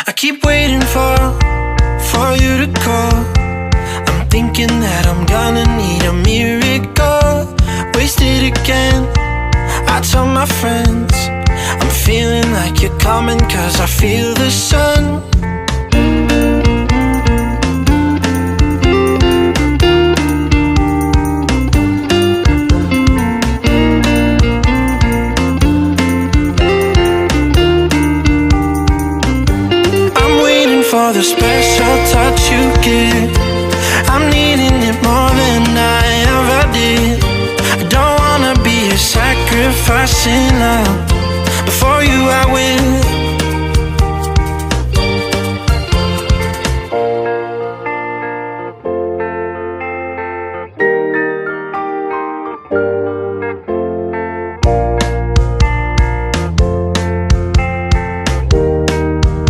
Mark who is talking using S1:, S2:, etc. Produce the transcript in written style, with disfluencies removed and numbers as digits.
S1: I keep waiting for you to call. I'm thinking that I'm gonna need a miracle. Wasted again, I tell my friends I'm feeling like you're coming, cause I feel the sun. For the special touch you give, I'm needing it more than I ever did. I don't wanna be a sacrifice in love. Before you I will